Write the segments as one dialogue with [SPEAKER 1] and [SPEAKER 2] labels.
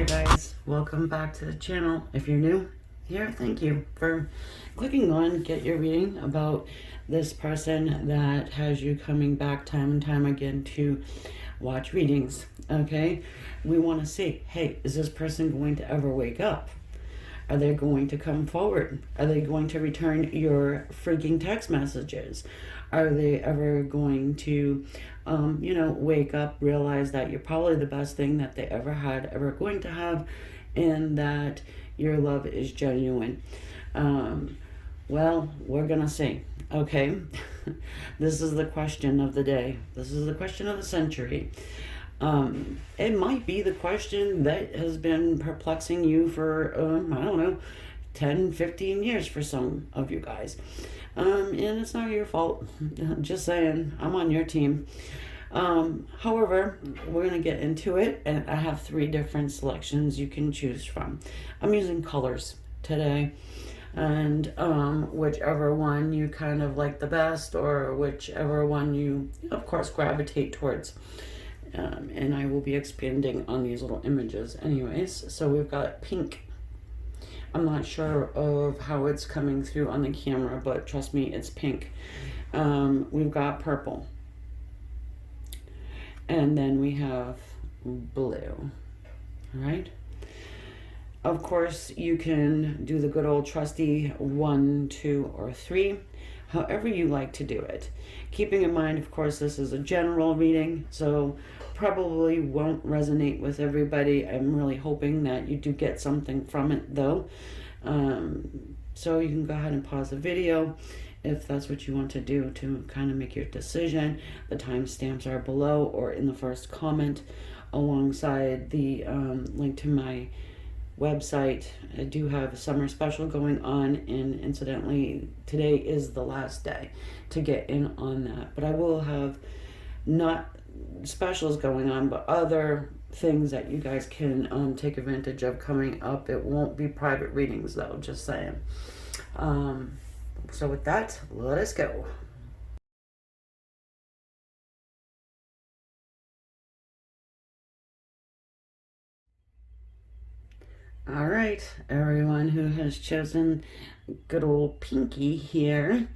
[SPEAKER 1] there, guys. Welcome back to the channel. If you're new here, thank you for clicking on Get Your Reading about this person that has you coming back time and time again to watch readings. Okay, we want to see, hey, is this person going to ever wake up? Are they going to come forward? Are they going to return your freaking text messages? Are they ever going to, wake up, realize that you're probably the best thing that they ever had, ever going to have, and that your love is genuine? Well, we're going to see. Okay? This is the question of the day. This is the question of the century. It might be the question that has been perplexing you for, 10, 15 years for some of you guys. And it's not your fault. Just saying, I'm on your team. However, we're going to get into it, and I have 3 different selections you can choose from. I'm using colors today, and whichever one you kind of like the best, or whichever one you, of course, gravitate towards. And I will be expanding on these little images anyways. So we've got pink. I'm not sure of how it's coming through on the camera, but trust me, it's pink. We've got purple. And then we have blue. All right. Of course, you can do the good old trusty 1, 2, or 3. However you like to do it. Keeping in mind, of course, this is a general reading, so probably won't resonate with everybody. I'm really hoping that you do get something from it, though. So you can go ahead and pause the video if that's what you want to do to kind of make your decision. The timestamps are below or in the first comment alongside the link to my website. I do have a summer special going on, and incidentally, today is the last day to get in on that. But I will have not specials going on, but other things that you guys can take advantage of coming up. It won't be private readings, though, just saying. So with that, let us go. All right, everyone who has chosen good old Pinky here,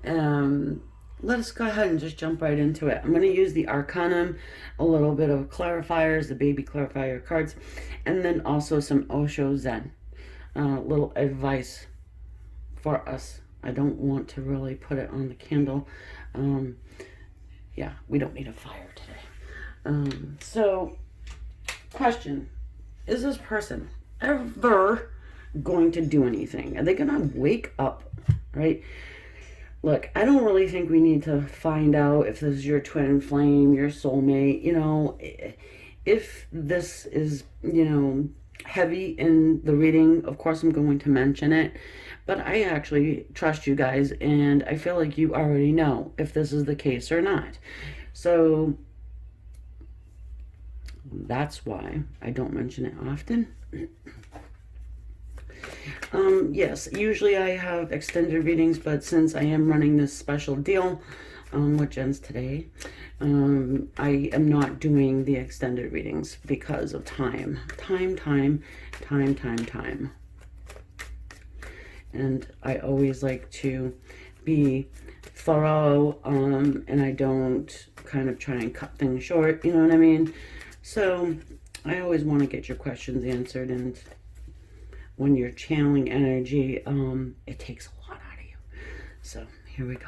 [SPEAKER 1] let us go ahead and just jump right into it. I'm going to use the Arcanum, a little bit of clarifiers, the baby clarifier cards, and then also some Osho Zen. Little advice for us. I don't want to really put it on the candle. Yeah, we don't need a fire today. So, question. Is this person ever going to do anything? Are they going to wake up, right? Look, I don't really think we need to find out if this is your twin flame, your soulmate. If this is, heavy in the reading, of course I'm going to mention it. But I actually trust you guys, and I feel like you already know if this is the case or not. So that's why I don't mention it often. Yes, usually I have extended readings, but since I am running this special deal, which ends today, I am not doing the extended readings because of time. Time. And I always like to be thorough, and I don't kind of try and cut things short, you know what I mean? So I always want to get your questions answered, and when you're channeling energy, it takes a lot out of you. So here we go.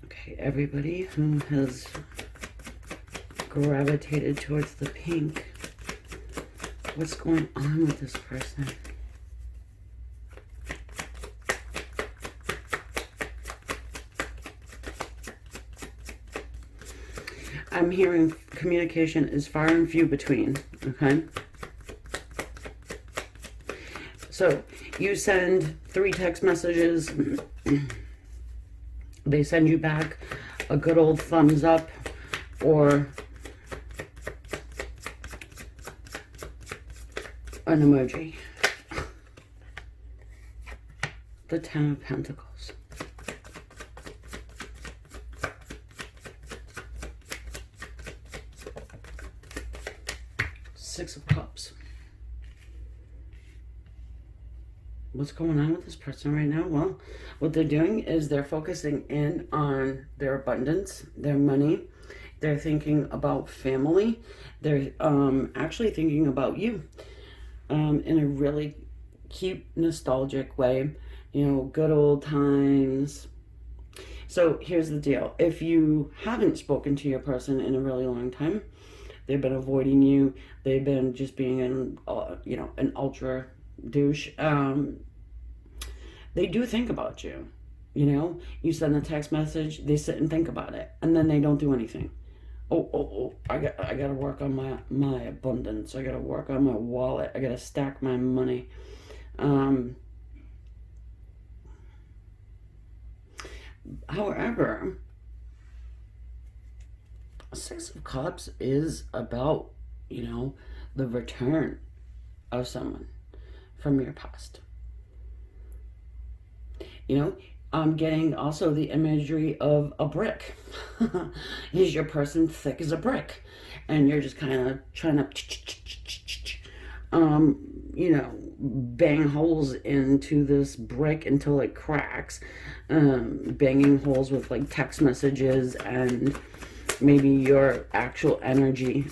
[SPEAKER 1] Okay, everybody who has gravitated towards the pink, what's going on with this person? I'm hearing communication is far and few between, okay? So, you send 3 text messages. They send you back a good old thumbs up or an emoji. The 10 of Pentacles. Six of Cups. What's going on with this person right now? Well, what they're doing is they're focusing in on their abundance, their money. They're thinking about family. They're actually thinking about you in a really cute, nostalgic way. You know, good old times. So here's the deal. If you haven't spoken to your person in a really long time, they've been avoiding you. They've been just being an ultra douche. They do think about you. You know, you send a text message, they sit and think about it, and then they don't do anything. I gotta work on my abundance. I gotta work on my wallet. I gotta stack my money. However, Six of Cups is about, the return of someone from your past. I'm getting also the imagery of a brick. Is your person thick as a brick? And you're just kind of trying to, bang holes into this brick until it cracks. Banging holes with like text messages and maybe your actual energy.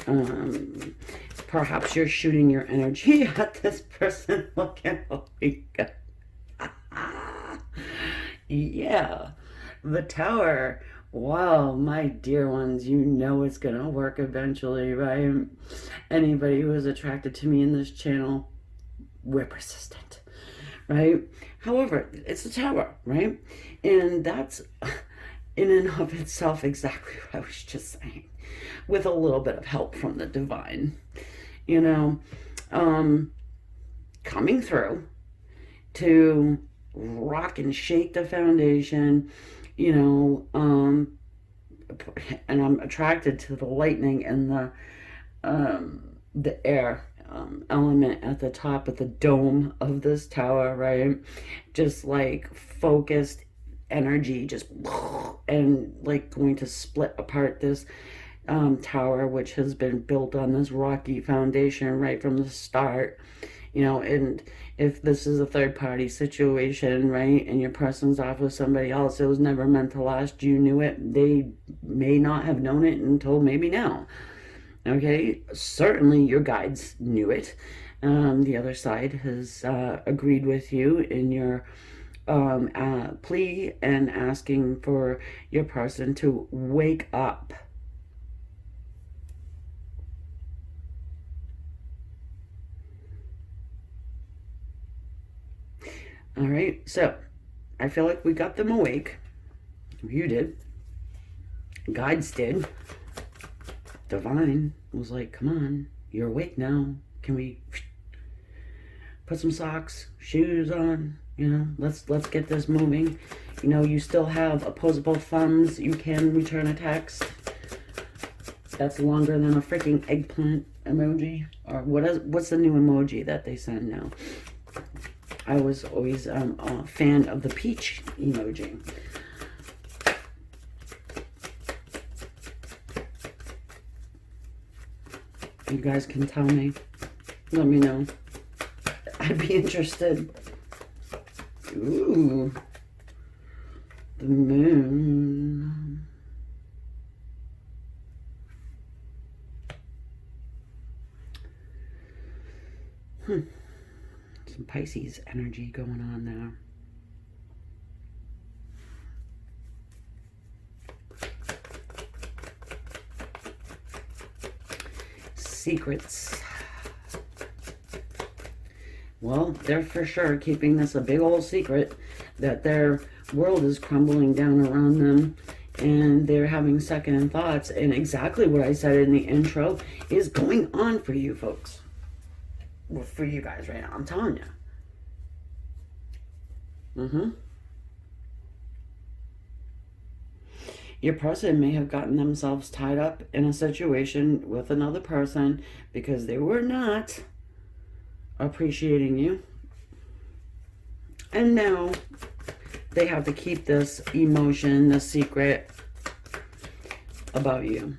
[SPEAKER 1] Perhaps you're shooting your energy at this person. Looking, oh my God. Yeah, the Tower. Wow, my dear ones, you know it's gonna work eventually, right? Anybody who is attracted to me in this channel, we're persistent, right? However, it's the Tower, right? And that's in and of itself exactly what I was just saying, with a little bit of help from the divine, coming through to rock and shake the foundation, and I'm attracted to the lightning and the air element at the top of the dome of this tower, right? Just like focused energy, just and like going to split apart this tower, which has been built on this rocky foundation right from the start. And if this is a third party situation, right, and your person's off with somebody else, it was never meant to last. You knew it. They may not have known it until maybe now. Okay, certainly your guides knew it. The other side has agreed with you in your plea and asking for your person to wake up. All right, so I feel like we got them awake. You did. Guides did. Divine was like, come on, you're awake now. Can we put some socks, shoes on? Let's get this moving. You still have opposable thumbs. You can return a text. That's longer than a freaking eggplant emoji. Or what's the new emoji that they send now? I was always a fan of the peach emoji. You guys can tell me. Let me know. I'd be interested. Ooh. The moon. Some Pisces energy going on there. Secrets. Well, they're for sure keeping this a big old secret that their world is crumbling down around them and they're having second thoughts. And exactly what I said in the intro is going on for you folks. Well, for you guys right now, I'm telling you. Your person may have gotten themselves tied up in a situation with another person because they were not appreciating you. And now they have to keep this emotion, the secret about you.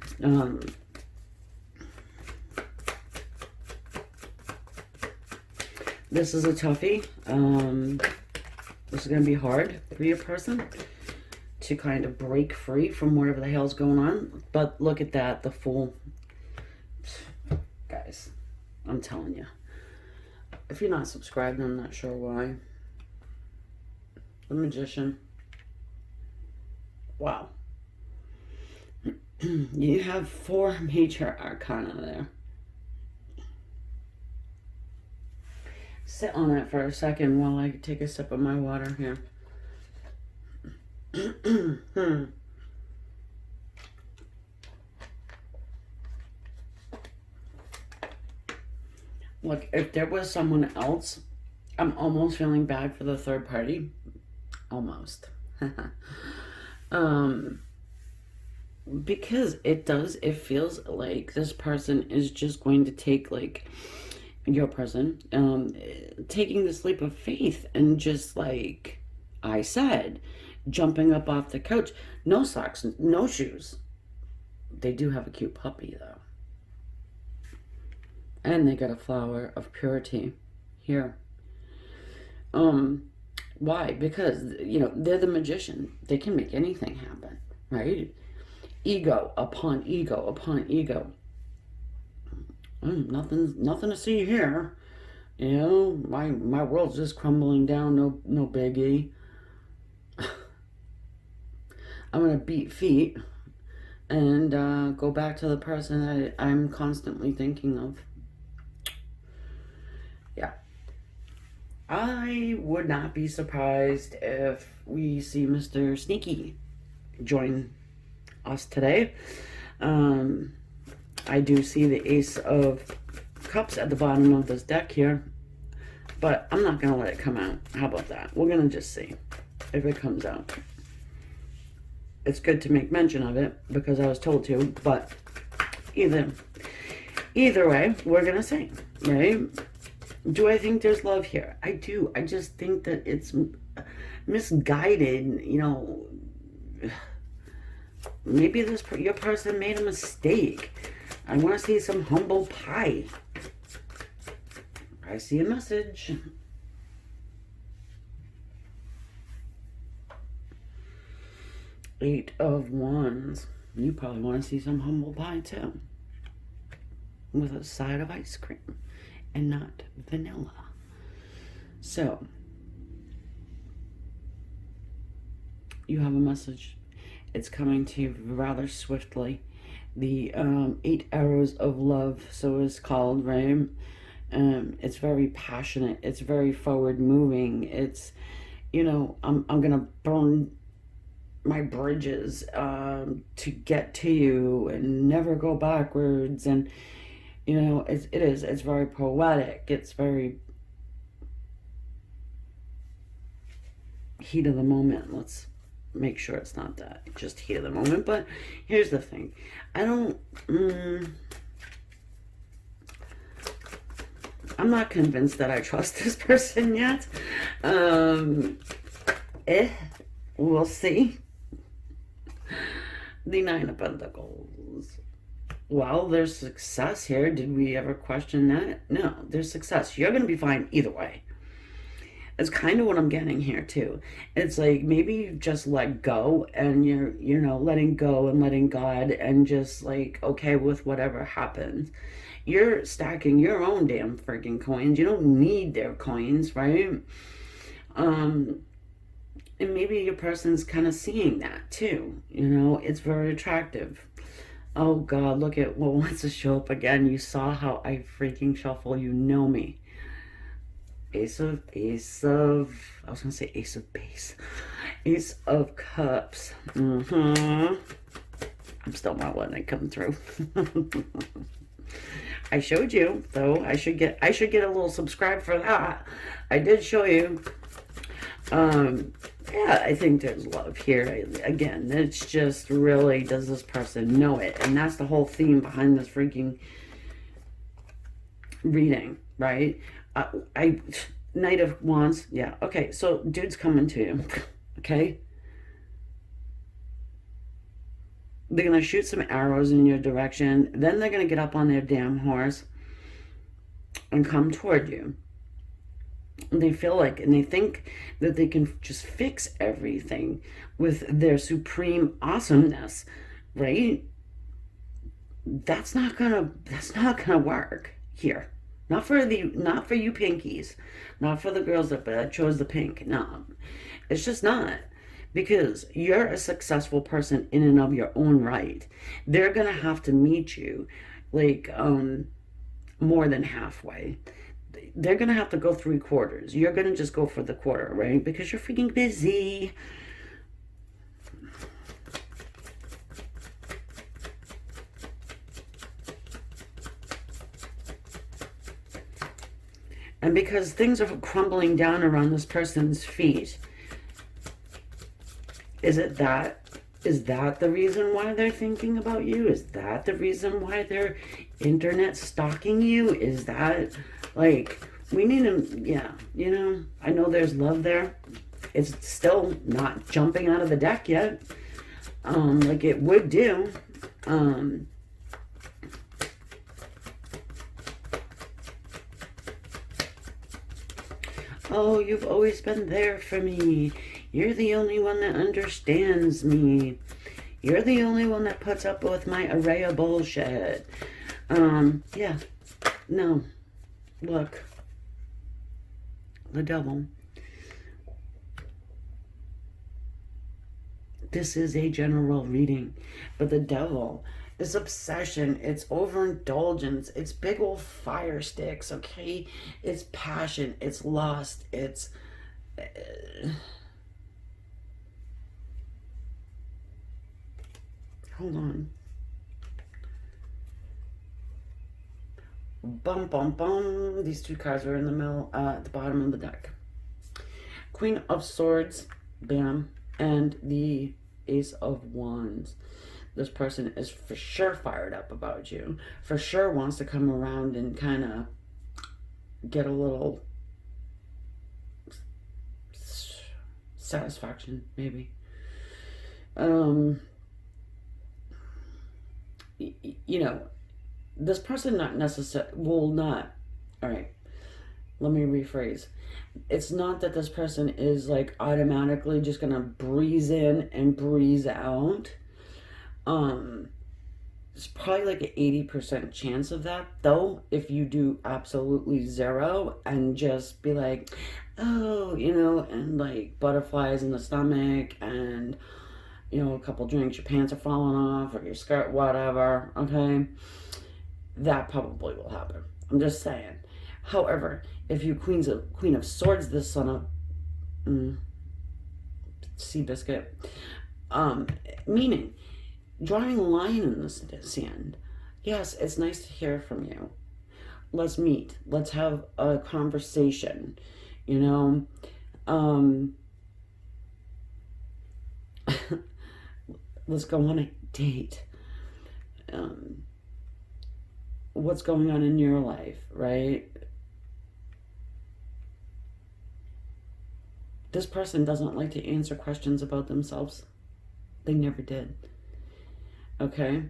[SPEAKER 1] This is a toughie. This is going to be hard for your person to kind of break free from whatever the hell's going on. But look at that, the Fool. Guys, I'm telling you. If you're not subscribed, I'm not sure why. The Magician. Wow. You have 4 major arcana there. Sit on it for a second while I take a sip of my water here. Look, if there was someone else, I'm almost feeling bad for the third party. Almost. Because it feels like this person is just going to take, like, your person, taking this leap of faith and just, like I said, jumping up off the couch. No socks, no shoes. They do have a cute puppy, though. And they got a flower of purity here. Why? Because, you know, they're the magician. They can make anything happen, right? Ego upon ego upon ego. Nothing to see here. You know, my world's just crumbling down. No biggie. I'm gonna beat feet and go back to the person that I'm constantly thinking of. Yeah. I would not be surprised if we see Mr. Sneaky join us today. I do see the Ace of Cups at the bottom of this deck here, but I'm not going to let it come out. How about that? We're going to just see if it comes out. It's good to make mention of it because I was told to, but either way, we're going to see, right? Do I think there's love here? I do. I just think that it's misguided, you know. Maybe your person made a mistake. I want to see some humble pie. I see a message. Eight of Wands. You probably want to see some humble pie too. With a side of ice cream. And not vanilla. So, you have a message. It's coming to you rather swiftly. The 8 arrows of love, so it's called, right? It's very passionate. It's very forward moving. It's, you know, I'm gonna burn my bridges to get to you and never go backwards. And, you know, it's very poetic. It's very heat of the moment. Let's make sure it's not that, just heat of the moment. But here's the thing. I'm not convinced that I trust this person yet. We'll see. The 9 of Pentacles. Well, there's success here. Did we ever question that? No, there's success. You're going to be fine either way. It's kind of what I'm getting here too. It's like maybe you just let go and you're, you know, letting go and letting God and just like, okay with whatever happens. You're stacking your own damn freaking coins. You don't need their coins, right? And maybe your person's kind of seeing that too. You know, it's very attractive. Oh God, look at what wants to show up again. You saw how I freaking shuffle. You know me. Ace of Base. Ace of Cups. I'm still not letting it come through. I showed you, though. I should get a little subscribe for that. I did show you. Yeah, I think there's love here. Again, it's just really, does this person know it? And that's the whole theme behind this freaking reading, right? Knight of Wands. Yeah, okay, so dude's coming to you, okay? They're going to shoot some arrows in your direction. Then they're going to get up on their damn horse and come toward you. They feel like, and they think that they can just fix everything with their supreme awesomeness, right? That's not gonna work here. Not for you pinkies, not for the girls that chose the pink. No, it's just not, because you're a successful person in and of your own right. They're gonna have to meet you, like more than halfway. They're gonna have to go 3 quarters. You're gonna just go for the quarter, right? Because you're freaking busy. And because things are crumbling down around this person's feet, is it that? Is that the reason why they're thinking about you? Is that the reason why they're internet stalking you? Is that, like, we need to, yeah, I know there's love there. It's still not jumping out of the deck yet, like it would do. Oh, you've always been there for me. You're the only one that understands me. You're the only one that puts up with my array of bullshit. Yeah. No. Look. The devil. This is a general reading. But the devil is obsession. It's overindulgence. It's big old fire sticks, okay? It's passion. It's lust. It's... hold on. Bum, bum, bum. These 2 cards are in the middle, at the bottom of the deck. Queen of Swords, bam, and the Ace of Wands. This person is for sure fired up about you. For sure wants to come around and kind of get a little satisfaction, maybe. This person not necessarily will not. All right, let me rephrase. It's not that this person is like automatically just gonna breeze in and breeze out. It's probably like an 80% chance of that, though, if you do absolutely zero and just be like, oh, and like butterflies in the stomach and, a couple drinks, your pants are falling off or your skirt, whatever, okay? That probably will happen. I'm just saying. However, if you Queen of Swords, this son of Seabiscuit, meaning drawing a line in the sand. Yes, it's nice to hear from you. Let's meet. Let's have a conversation. Let's go on a date. What's going on in your life, right? This person doesn't like to answer questions about themselves. They never did. Okay?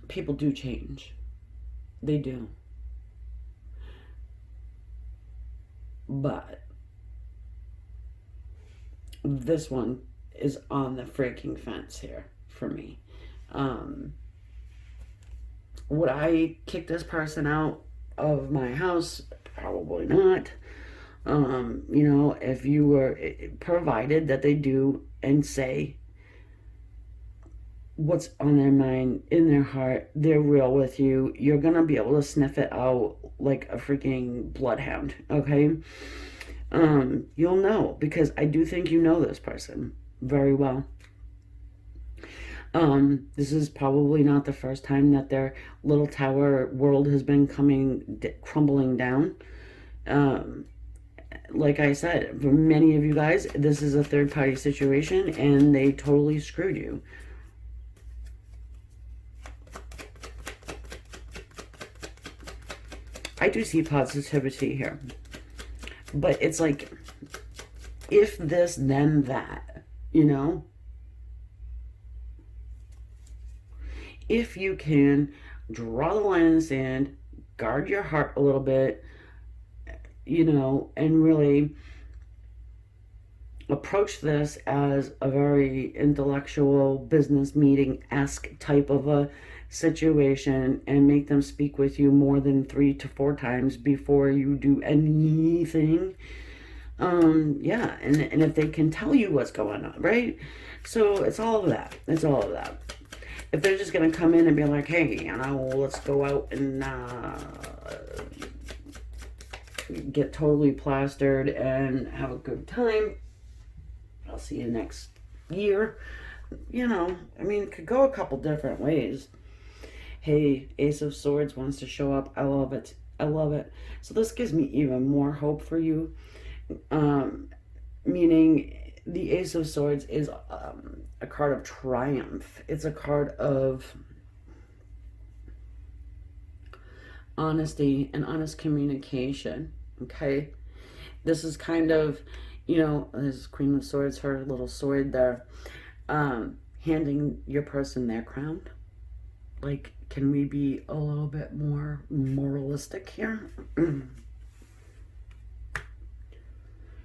[SPEAKER 1] People do change. They do. But this one is on the freaking fence here for me. Would I kick this person out of my house? Probably not. If you were provided that they do and say what's on their mind, in their heart, they're real with you, you're gonna be able to sniff it out like a freaking bloodhound, okay? You'll know, because I do think you know this person very well. This is probably not the first time that their little tower world has been crumbling down. Like I said, for many of you guys, this is a third-party situation, and they totally screwed you. I do see positivity here. But it's like, if this, then that, If you can draw the line in the sand, guard your heart a little bit, and really approach this as a very intellectual business meeting-esque type of a situation, and make them speak with you more than 3 to 4 times before you do anything. Yeah, and if they can tell you what's going on, right? So it's all of that. It's all of that. If they're just gonna come in and be like, hey, let's go out and get totally plastered and have a good time, I'll see you next year. It could go a couple different ways. Hey, Ace of Swords wants to show up. I love it. I love it. So this gives me even more hope for you. Meaning the Ace of Swords is a card of triumph. It's a card of honesty and honest communication. Okay? This is kind of, this is Queen of Swords, her little sword there, handing your person their crown. Like, can we be a little bit more moralistic here?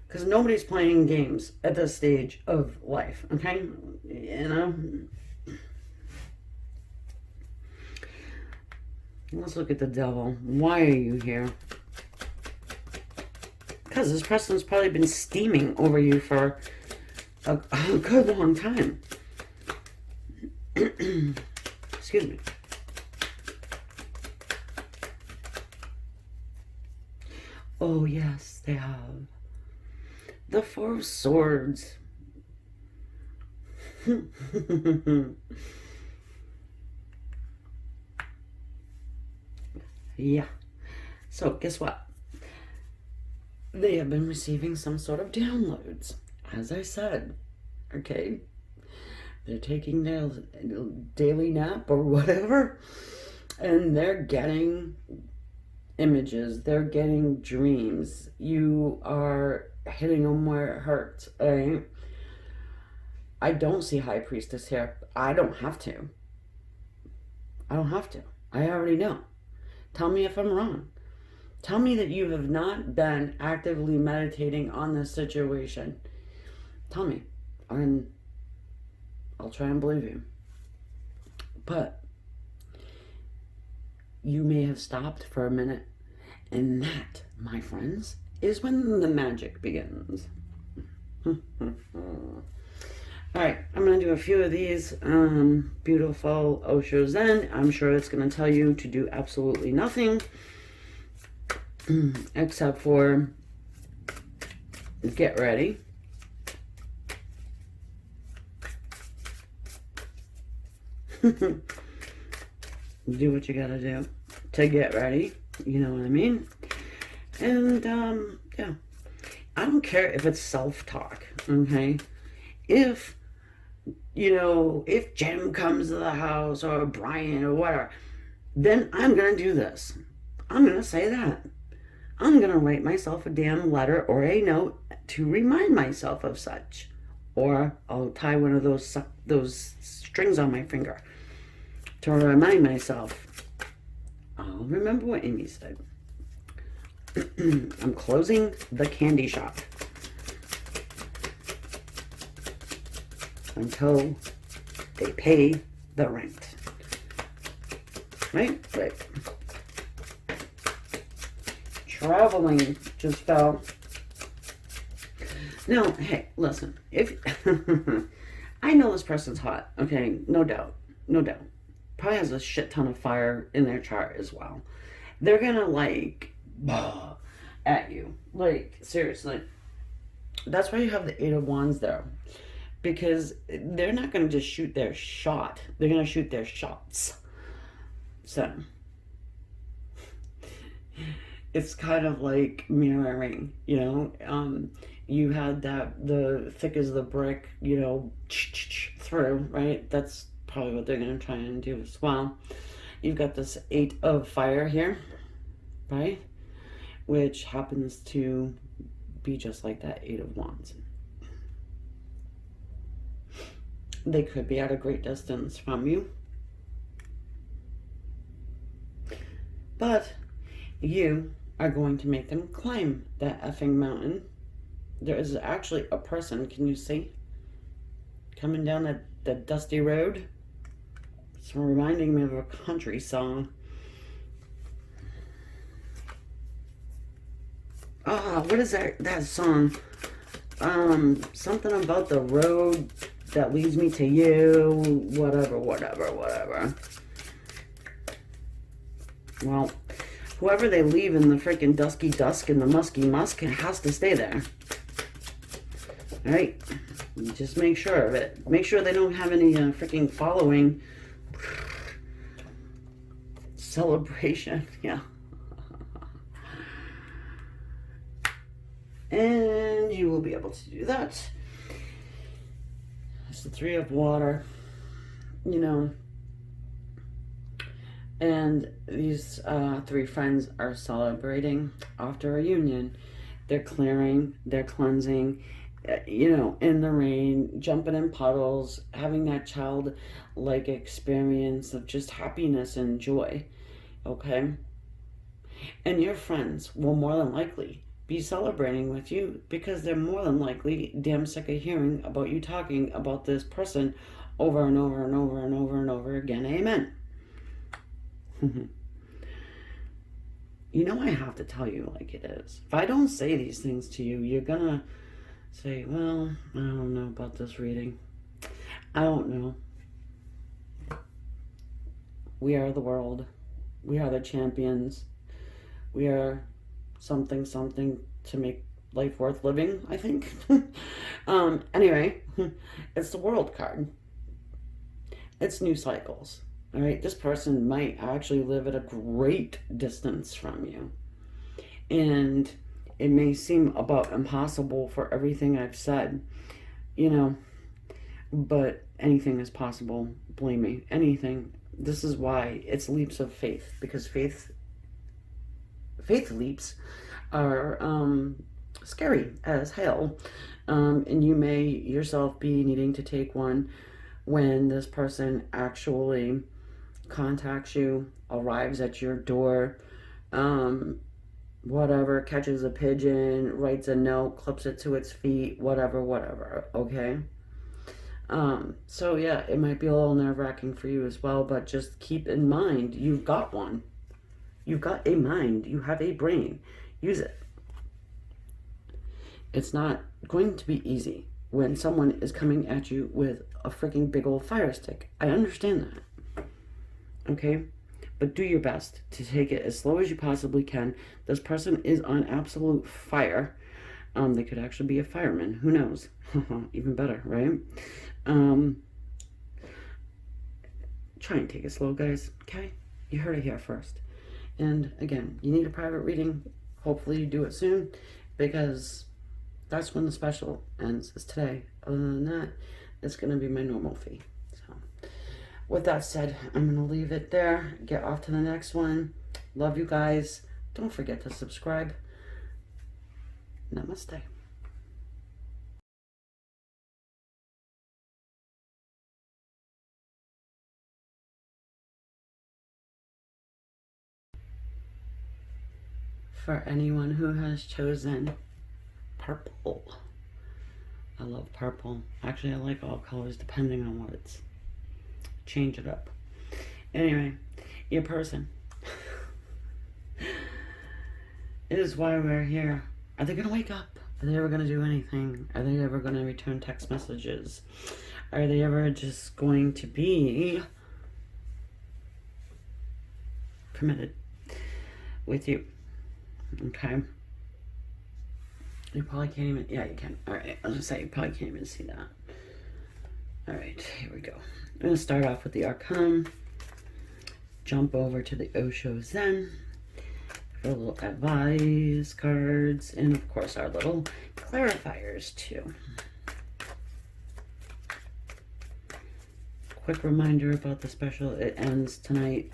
[SPEAKER 1] Because nobody's playing games at this stage of life, okay? Let's look at the Devil. Why are you here? Because this person's probably been steaming over you for a good long time. Excuse me. Oh, yes, they have. The Four of Swords. Yeah. So, guess what? They have been receiving some sort of downloads, as I said. Okay? They're taking their daily nap or whatever, and they're getting images. They're getting dreams. You are hitting them where it hurts. Right? I don't see High Priestess here. I don't have to. I already know. Tell me if I'm wrong. Tell me that you have not been actively meditating on this situation. Tell me. And I'll try and believe you. But you may have stopped for a minute. And that, my friends, is when the magic begins. Alright, I'm going to do a few of these. Beautiful Osho Zen. I'm sure it's going to tell you to do absolutely nothing. Except for get ready. Do what you gotta do to get ready. You know what I mean? And, yeah. I don't care if it's self-talk, okay? If Jim comes to the house or Brian or whatever, then I'm gonna do this. I'm gonna say that. I'm gonna write myself a damn letter or a note to remind myself of such. Or I'll tie one of those strings on my finger to remind myself. I'll remember what Amy said. I'm closing the candy shop until they pay the rent. Right? Traveling just fell. Now, hey, listen. If I know this person's hot, okay, no doubt. Probably has a shit ton of fire in their chart as well. They're gonna at you. Like, seriously. That's why you have the 8 of Wands there. Because they're not gonna just shoot their shot. They're gonna shoot their shots. So it's kind of like mirroring, you had the thick as the brick, through, right? That's probably what they're going to try and do as well. You've got this 8 of fire here, right? Which happens to be just like that 8 of Wands. They could be at a great distance from you. But you are going to make them climb that effing mountain. There is actually a person, can you see? Coming down that dusty road. It's reminding me of a country song. What is that song? Something about the road that leads me to you. Whatever. Well, whoever they leave in the freaking dusky dusk and the musky musk has to stay there. Alright? Just make sure of it. Make sure they don't have any freaking following celebration. Yeah. And you will be able to do that. It's the Three of Water. You know. And these three friends are celebrating after a union. They're clearing, they're cleansing, you know, in the rain, jumping in puddles, having that childlike experience of just happiness and joy. Okay? And your friends will more than likely be celebrating with you because they're more than likely damn sick of hearing about you talking about this person over and over and over and over and over again. Amen. You know, I have to tell you like it is. If I don't say these things to you, you're gonna say, well, I don't know about this reading. I don't know. We are the world. We are the champions. We are something to make life worth living, I think. Anyway, it's the World card. It's new cycles. All right, this person might actually live at a great distance from you. And it may seem about impossible for everything I've said, you know, but anything is possible. Believe me, anything. This is why it's leaps of faith, because faith leaps are scary as hell. And you may yourself be needing to take one when this person actually contacts you, arrives at your door, whatever, catches a pigeon, writes a note, clips it to its feet, whatever, okay? So yeah, it might be a little nerve-wracking for you as well, but just keep in mind, you've got one. You've got a mind. You have a brain. Use it. It's not going to be easy when someone is coming at you with a freaking big old fire stick. I understand that. Okay? But do your best to take it as slow as you possibly can. This person is on absolute fire. They could actually be a fireman. Who knows? Even better, right? Try and take it slow, guys. Okay? You heard it here first. And again, you need a private reading. Hopefully you do it soon, because that's when the special ends, is today. Other than that, it's going to be my normal fee. So with that said, I'm going to leave it there. Get off to the next one. Love you guys. Don't forget to subscribe. Namaste. For anyone who has chosen purple. I love purple. Actually, I like all colors depending on what it's. Change it up. Anyway, your person. It is why we're here. Are they going to wake up? Are they ever going to do anything? Are they ever going to return text messages? Are they ever just going to be committed with you? Okay. You probably can't even, yeah, you can. All right, I was gonna say, you probably can't even see that. All right, here we go. I'm gonna start off with the Arcana, jump over to the Osho Zen, a little advice cards, and of course our little clarifiers too. Quick reminder about the special, it ends tonight.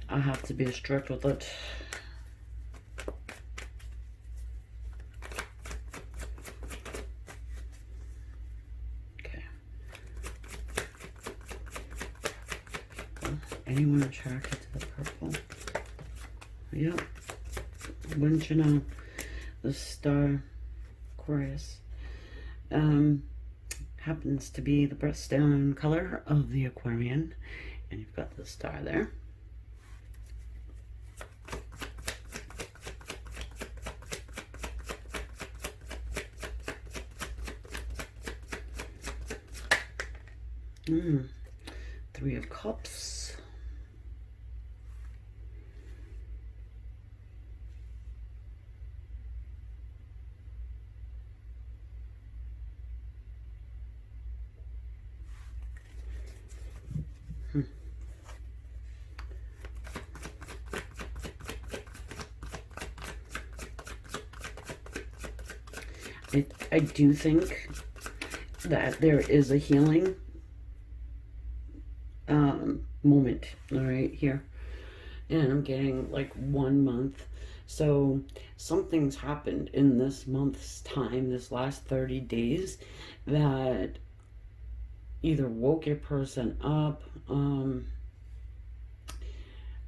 [SPEAKER 1] I have to be strict with it. Okay. anyone attracted to the purple? Yep. Wouldn't you know? The star, Aquarius, happens to be the birthstone color of the Aquarian. And you've got the star there. Three of Cups. I do think that there is a healing moment, all right, here. And I'm getting like 1 month. So something's happened in this month's time, this last 30 days, that either woke your person up,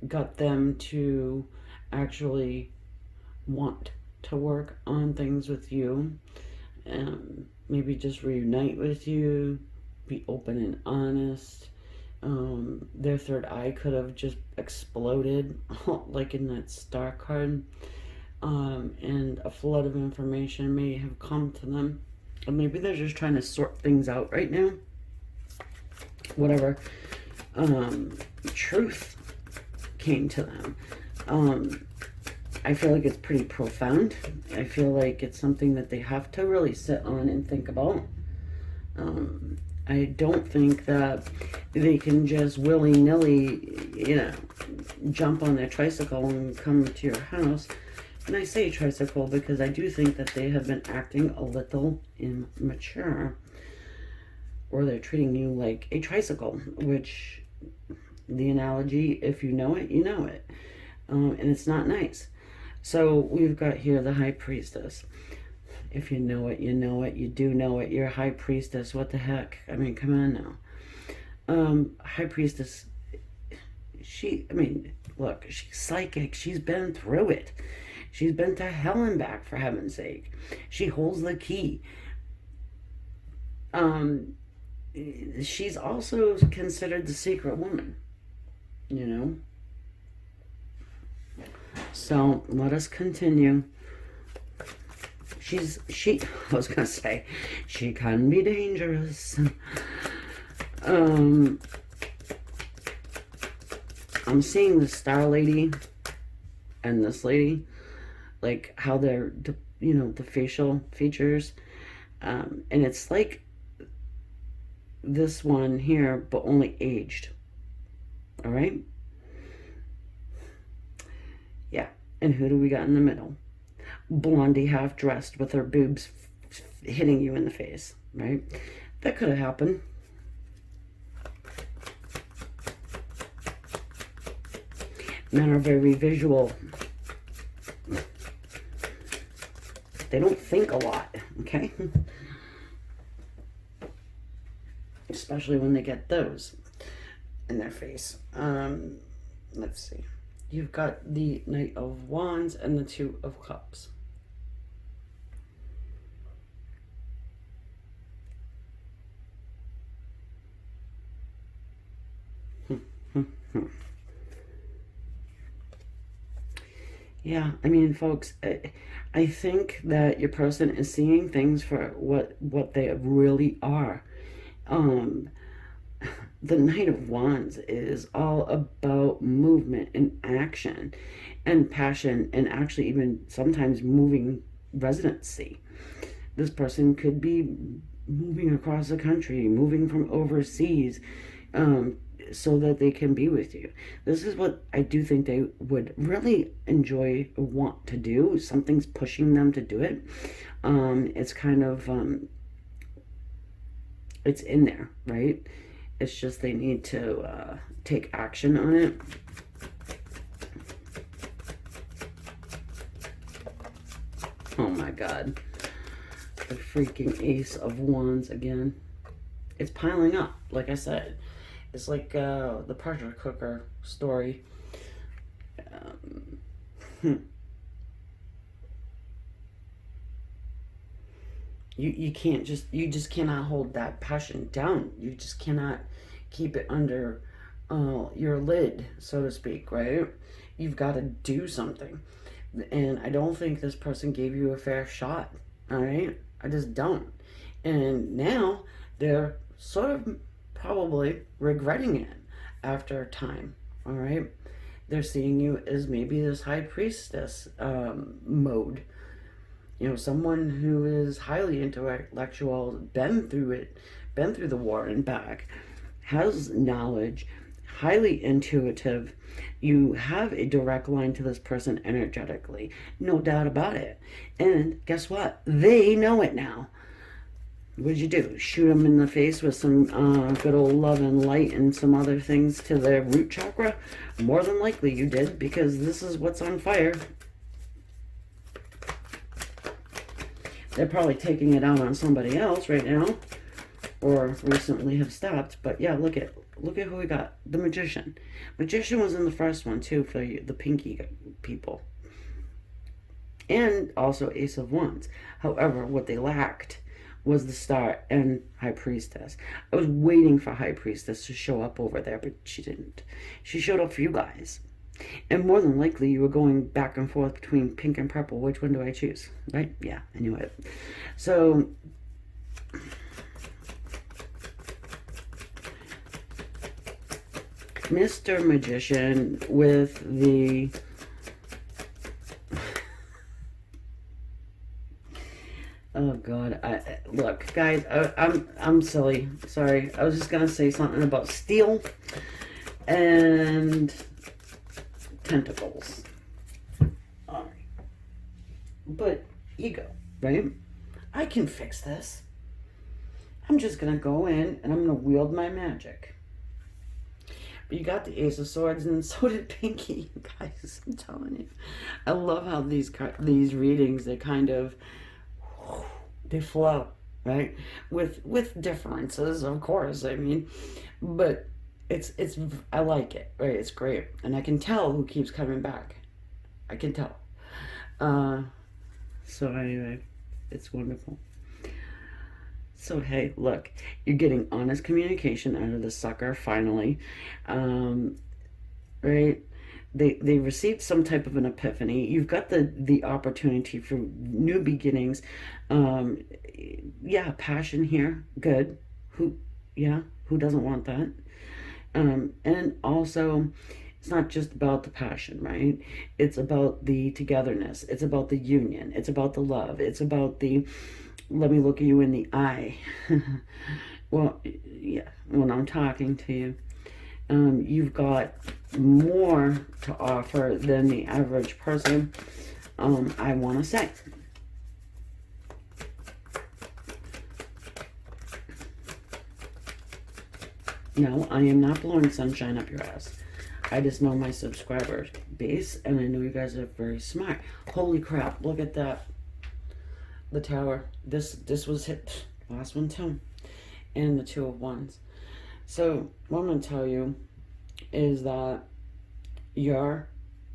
[SPEAKER 1] got them to actually want to work on things with you, maybe just reunite with you, be open and honest. Their third eye could have just exploded, like in that star card, and a flood of information may have come to them, or maybe they're just trying to sort things out right now. Whatever. Truth came to them. I feel like it's pretty profound. I feel like it's something that they have to really sit on and think about. I don't think that they can just willy-nilly, jump on their tricycle and come to your house. And I say tricycle because I do think that they have been acting a little immature. Or they're treating you like a tricycle, which the analogy, if you know it, you know it. And it's not nice. So we've got here the High Priestess. If you know it, you know it. You do know it. You're a High Priestess. What the heck? I mean, come on now. High Priestess, look, she's psychic. She's been through it. She's been to hell and back, for heaven's sake. She holds the key. She's also considered the secret woman, So let us continue. I was gonna say, she can be dangerous. I'm seeing the Star Lady and this lady, like how they're, the facial features, and it's like this one here, but only aged. All right. Yeah. And who do we got in the middle? Blondie, half dressed with her boobs hitting you in the face, right? That could have happened. Men are very visual. They don't think a lot, okay? Especially when they get those in their face. Let's see. You've got the Knight of Wands and the Two of Cups. Yeah, I mean, folks, I think that your person is seeing things for what they really are. The Knight of Wands is all about movement and action and passion, and actually even sometimes moving residency. This person could be moving across the country, moving from overseas, so that they can be with you. This is what I do think they would really enjoy or want to do. Something's pushing them to do it. It's kind of, it's in there, right? It's just they need to take action on it. Oh my God. The freaking Ace of Wands again. It's piling up, like I said. It's like the pressure cooker story. Um, you can't just you just cannot hold that passion down. You just cannot keep it under your lid, so to speak, right? You've got to do something, and I don't think this person gave you a fair shot. All right, I just don't. And now they're sort of probably regretting it after time. All right, they're seeing you as maybe this high priestess mode, someone who is highly intellectual, been through it, been through the war and back, has knowledge, highly intuitive. You have a direct line to this person energetically, no doubt about it. And guess what? They know it now. What did you do? Shoot them in the face with some good old love and light and some other things to their root chakra? More than likely you did, because this is what's on fire. They're probably taking it out on somebody else right now, or recently have stopped. But yeah, look at who we got. The Magician. Magician was in the first one too for the Pinky people, and also Ace of Wands. However, what they lacked was the Star and High Priestess. I was waiting for High Priestess to show up over there, but she didn't. She showed up for you guys. And more than likely, you were going back and forth between pink and purple. Which one do I choose? Right? Yeah, I knew it. So, Mr. Magician with the... Oh God! Look, guys. I'm silly. Sorry. I was just gonna say something about steel and tentacles. All right. But ego, right? I can fix this. I'm just gonna go in and I'm gonna wield my magic. But you got the Ace of Swords, and so did Pinky, guys. I'm telling you. I love how these readings, they kind of, they flow, right? With differences, of course. I mean, but it's I like it, right? It's great, and I can tell who keeps coming back. I can tell. So anyway, it's wonderful. So hey, look, you're getting honest communication out of the sucker finally, right? They received some type of an epiphany. You've got the opportunity for new beginnings. Yeah, passion here, good. Who doesn't want that? And also, it's not just about the passion, right? It's about the togetherness. It's about the union. It's about the love. It's about the let me look at you in the eye. Well, yeah, when I'm talking to you, you've got more to offer than the average person, I want to say. No, I am not blowing sunshine up your ass. I just know my subscriber base, and I know you guys are very smart. Holy crap, look at that. The Tower. This was hit last one too, and the Two of Wands. So what I'm gonna tell you is that your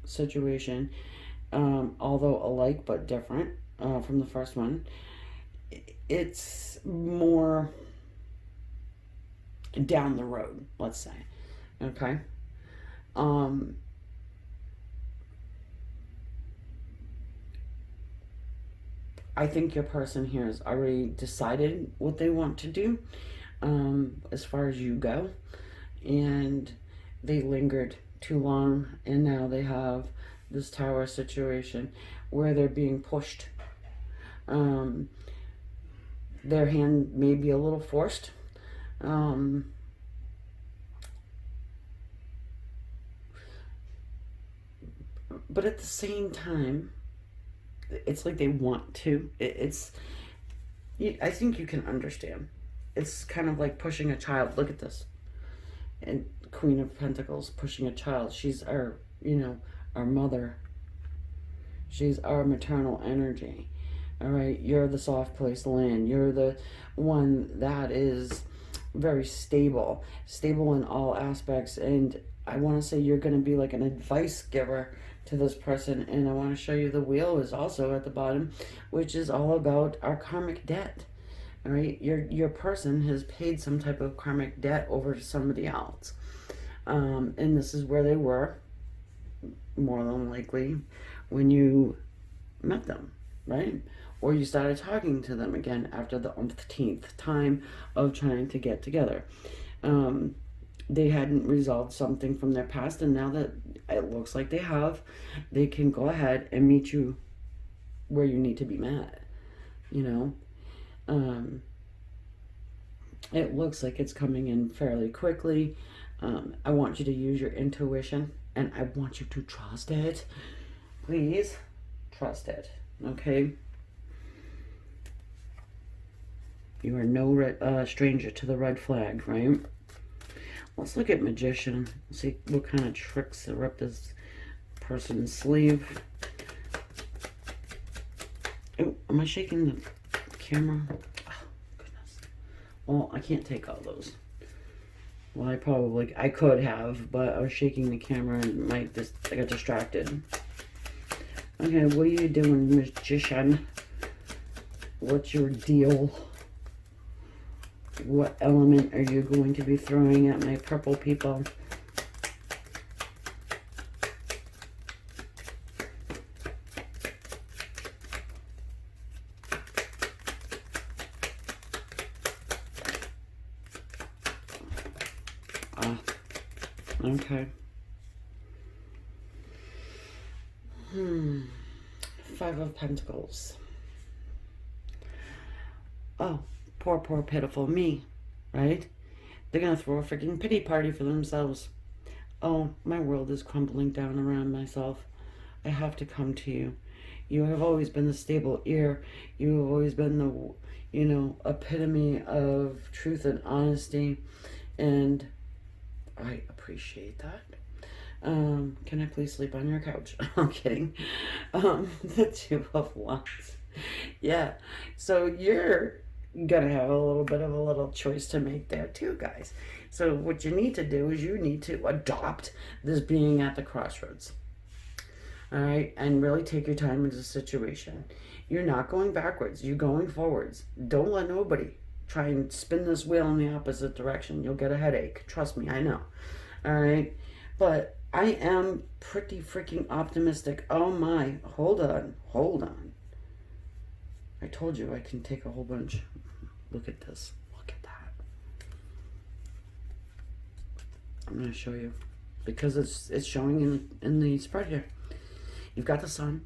[SPEAKER 1] situation, although alike but different from the first one, it's more down the road. Let's say, okay. I think your person here has already decided what they want to do, as far as you go, and they lingered too long, and now they have this Tower situation where they're being pushed. Their hand may be a little forced. But at the same time, it's like they want to. I think you can understand. It's kind of like pushing a child. Look at this. And Queen of Pentacles pushing a child. She's our mother. She's our maternal energy. All right, you're the soft place to land. You're the one that is very stable, stable in all aspects. And I want to say you're going to be like an advice giver to this person. And I want to show you the wheel is also at the bottom, which is all about our karmic debt. All right, your person has paid some type of karmic debt over to somebody else, and this is where they were, more than likely, when you met them, right? Or you started talking to them again after the umpteenth time of trying to get together. They hadn't resolved something from their past, and now that it looks like they have, they can go ahead and meet you where you need to be met, you know? It looks like it's coming in fairly quickly. I want you to use your intuition, and I want you to trust it. Please trust it, okay? You are no stranger to the red flag, right? Let's look at Magician. See what kind of tricks are up this person's sleeve. Oh, am I shaking the camera? Oh, goodness. Well, I can't take all those. Well, I could have, but I was shaking the camera and I got distracted. Okay, what are you doing, Magician? What's your deal? What element are you going to be throwing at my purple people? Okay. Five of Pentacles. Oh, poor, pitiful me, right? They're gonna throw a freaking pity party for themselves. Oh, my world is crumbling down around myself. I have to come to you. You have always been the stable ear. You have always been the, epitome of truth and honesty. And I appreciate that. Can I please sleep on your couch? I'm kidding. The Two of Wands. Yeah. So you're gonna have a little bit of a little choice to make there too, guys. So what you need to do is you need to adopt this being at the crossroads. All right, and really take your time into the situation. You're not going backwards. You're going forwards. Don't let nobody try and spin this wheel in the opposite direction. You'll get a headache. Trust me, I know. All right, but I am pretty freaking optimistic. Oh my, hold on. I told you I can take a whole bunch. Look at this. Look at that. I'm going to show you because it's showing in the spread here. You've got the Sun.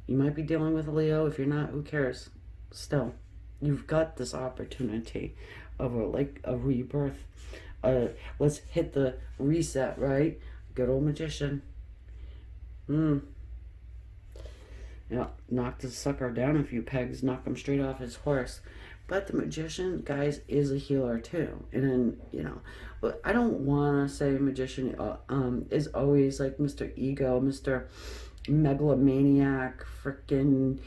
[SPEAKER 1] You might be dealing with a Leo. If you're not, who cares? Still, you've got this opportunity of a rebirth. Let's hit the reset, right? Good old Magician. Yeah, knock the sucker down a few pegs, knock him straight off his horse. But the Magician, guys, is a healer too. And then, but I don't want to say Magician is always like Mr. Ego, Mr. Megalomaniac, freaking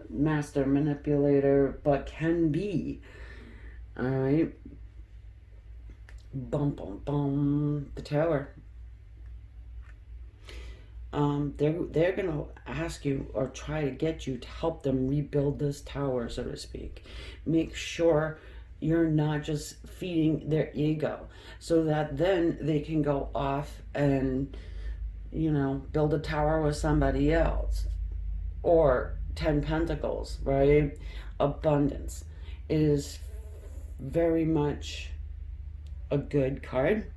[SPEAKER 1] master manipulator, but can be. All right. Bum, bum, bum. The Tower. They're gonna ask you or try to get you to help them rebuild this tower, so to speak. Make sure you're not just feeding their ego, so that then they can go off and build a tower with somebody else. Or 10 Pentacles, right? Abundance is very much a good card.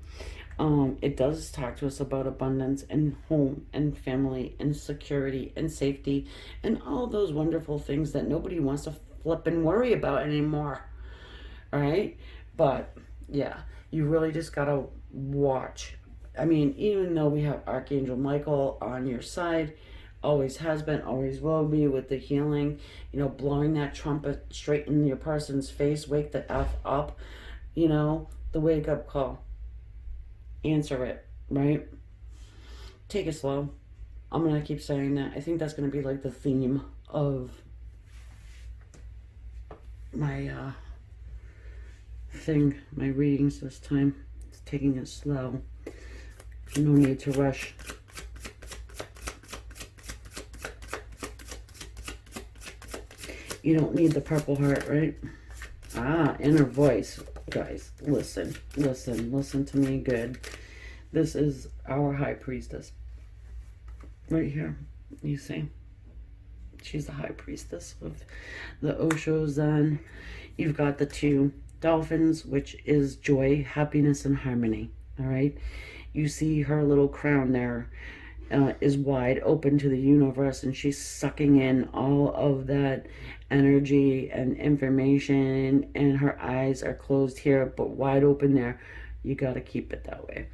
[SPEAKER 1] It does talk to us about abundance and home and family and security and safety and all those wonderful things that nobody wants to flip and worry about anymore. All right? But yeah, you really just gotta watch. I mean, even though we have Archangel Michael on your side, always has been, always will be with the healing, blowing that trumpet straight in your person's face, wake the F up, the wake up call. Answer it, right? Take it slow. I'm going to keep saying that. I think that's going to be like the theme of my thing, my readings this time. It's taking it slow. No need to rush. You don't need the purple heart, right? Ah, inner voice. Guys, listen, listen, listen to me good. This is our high priestess. Right here, you see? She's the high priestess of the Osho Zen. You've got the two dolphins, which is joy, happiness, and harmony. All right? You see her little crown there is wide open to the universe, and she's sucking in all of that energy and information, and her eyes are closed here but wide open there. You got to keep it that way,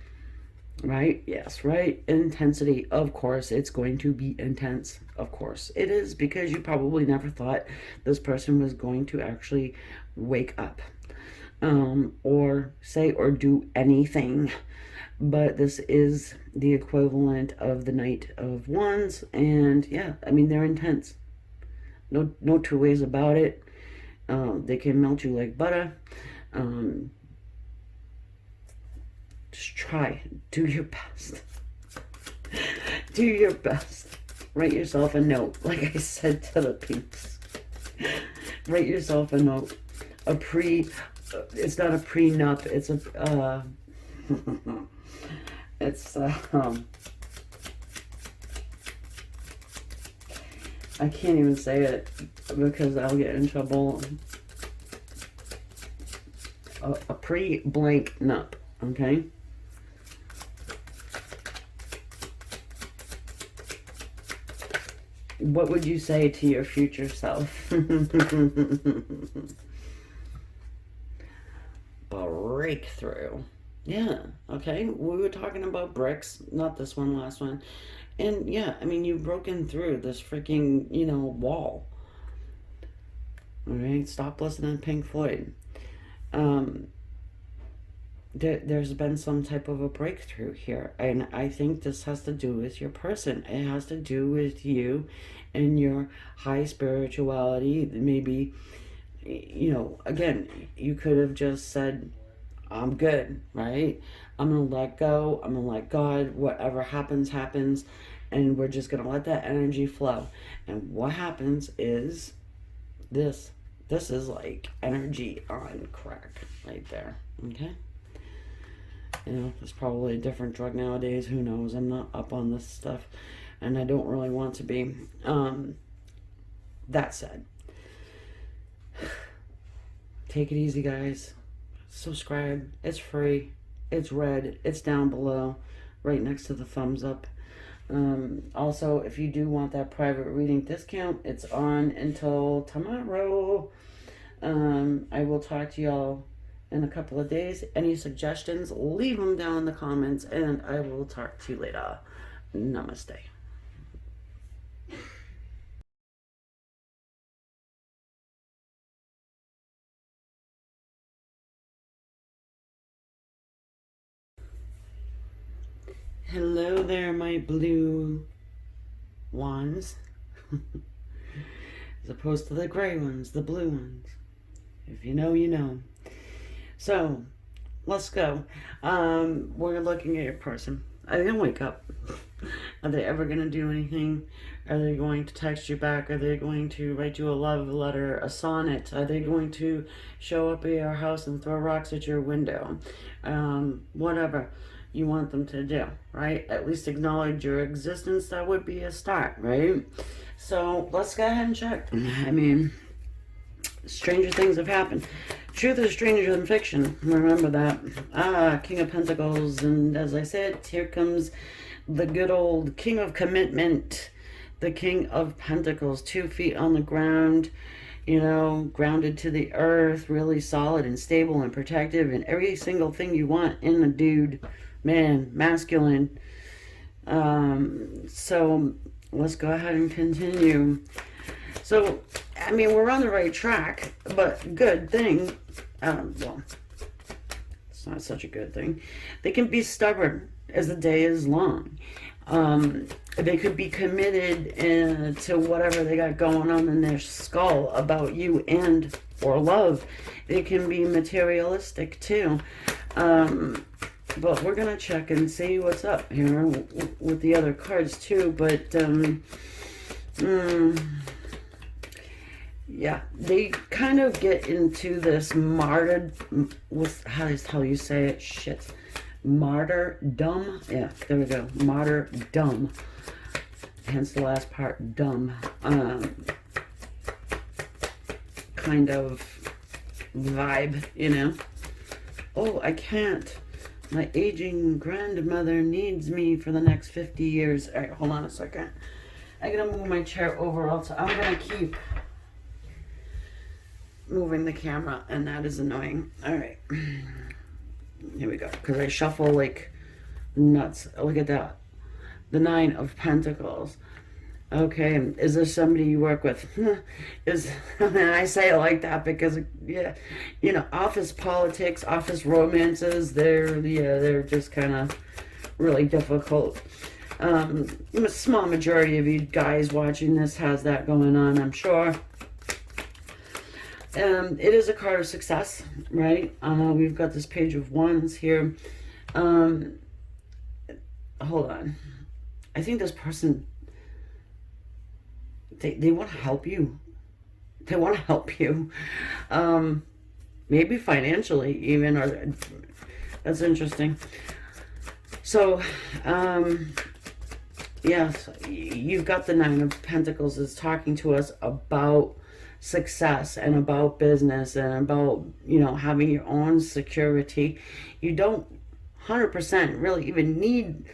[SPEAKER 1] right? Yes, right. Intensity, of course it's going to be intense. Of course it is, because you probably never thought this person was going to actually wake up or say or do anything. But this is the equivalent of the Knight of Wands, and yeah, I mean, they're intense. No two ways about it. They can melt you like butter. Just try. Do your best. Do your best. Write yourself a note, like I said to the pinks. Write yourself a note. It's not a prenup, it's a, it's, I can't even say it because I'll get in trouble. A pre-blank nup, okay? What would you say to your future self? Breakthrough. Yeah, okay. We were talking about bricks, not this one, last one. And yeah, I mean, you've broken through this freaking, wall. All right, stop listening to Pink Floyd. There's been some type of a breakthrough here, and I think this has to do with your person. It has to do with you and your high spirituality. Maybe, again, you could have just said, I'm good, right? I'm going to let go. I'm going to let God. Whatever happens, happens. And we're just going to let that energy flow. And what happens is this. This is like energy on crack right there, okay? It's probably a different drug nowadays. Who knows? I'm not up on this stuff, and I don't really want to be. That said, take it easy, guys. Subscribe. It's free. It's red. It's down below, right next to the thumbs up. Also, if you do want that private reading discount, it's on until tomorrow. I will talk to y'all in a couple of days. Any suggestions, leave them down in the comments, and I will talk to you later. Namaste. Hello there, my blue ones. As opposed to the gray ones, the blue ones. If you know, you know. So, let's go. We're looking at your person. Are they going to wake up? Are they ever going to do anything? Are they going to text you back? Are they going to write you a love letter, a sonnet? Are they going to show up at your house and throw rocks at your window? Whatever you want them to do, right? At least acknowledge your existence. That would be a start, right? So let's go ahead and check. I mean, stranger things have happened. Truth is stranger than fiction. Remember that. King of Pentacles. And as I said, here comes the good old King of Commitment. The King of Pentacles. 2 feet on the ground. Grounded to the earth. Really solid and stable and protective. And every single thing you want in a dude. Man, masculine. So let's go ahead and continue. So, I mean, we're on the right track, but good thing. Well, it's not such a good thing. They can be stubborn as the day is long. They could be committed to whatever they got going on in their skull about you and or love. It can be materialistic too. But we're going to check and see what's up here with the other cards too. But, yeah, they kind of get into this martyred, how you say it? Shit. Martyrdom. Yeah, there we go. Martyrdom. Hence the last part, dumb. Kind of vibe, you know. Oh, I can't. My aging grandmother needs me for the next 50 years. All right, hold on a second. I'm going to move my chair over, else I'm going to keep moving the camera, and that is annoying. All right. Here we go. Because I shuffle like nuts. Look at that. The 9 of Pentacles. Okay, is there somebody you work with? And I say it like that because, yeah, you know, office politics, office romances, they're just kind of really difficult. A small majority of you guys watching this has that going on, I'm sure. It is a card of success, right? We've got this Page of Wands here. Hold on. I think this person, they want to help you. They want to help you. Maybe financially even, or that's interesting. So, yes, you've got the 9 of Pentacles is talking to us about success and about business and about, you know, having your own security. You don't 100% really even need,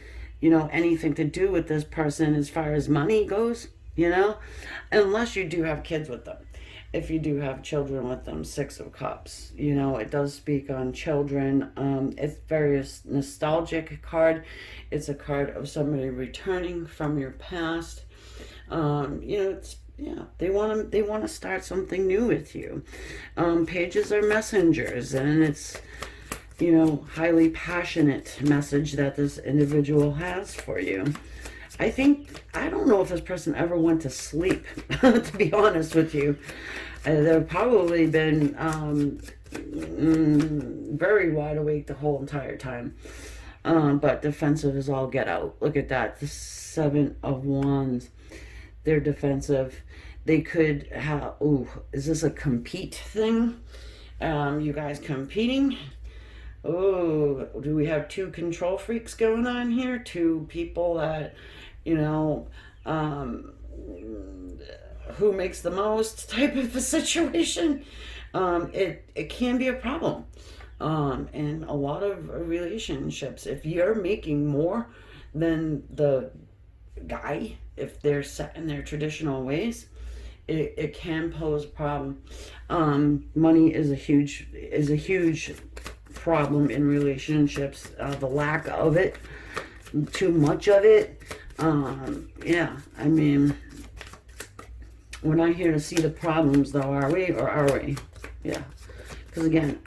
[SPEAKER 1] you know, anything to do with this person as far as money goes, you know, unless you do have kids with them. If you do have children with them, 6 of Cups, you know, it does speak on children. It's very nostalgic card. It's a card of somebody returning from your past. You know, it's, yeah, they want to start something new with you. Pages are messengers, and it's, you know, highly passionate message that this individual has for you. I don't know if this person ever went to sleep, to be honest with you. They've probably been very wide awake the whole entire time. But defensive is all get out. Look at that. The 7 of Wands. They're defensive. They could have, ooh, is this a compete thing? You guys competing? Oh, do we have 2 control freaks going on here? 2 people that, you know, who makes the most type of a situation? It can be a problem. In a lot of relationships, if you're making more than the guy, if they're set in their traditional ways, it can pose a problem. Money is a huge problem in relationships. The lack of it, too much of it. Yeah, I mean, we're not here to see the problems, though, are we? Or are we? Yeah. Because again,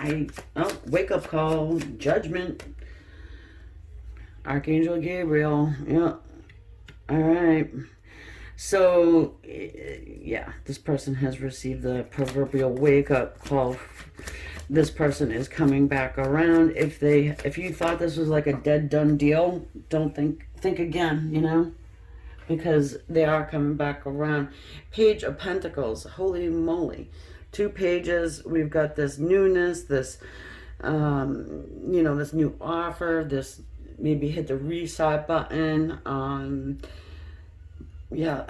[SPEAKER 1] wake up call, judgment, Archangel Gabriel. Yeah. All right. So, yeah, this person has received the proverbial wake up call. This person is coming back around. If you thought this was like a dead done deal, don't think again, you know, because they are coming back around. Page of Pentacles. Holy moly. 2 pages. We've got this newness, this, you know, this new offer, this maybe hit the reset button. Yeah,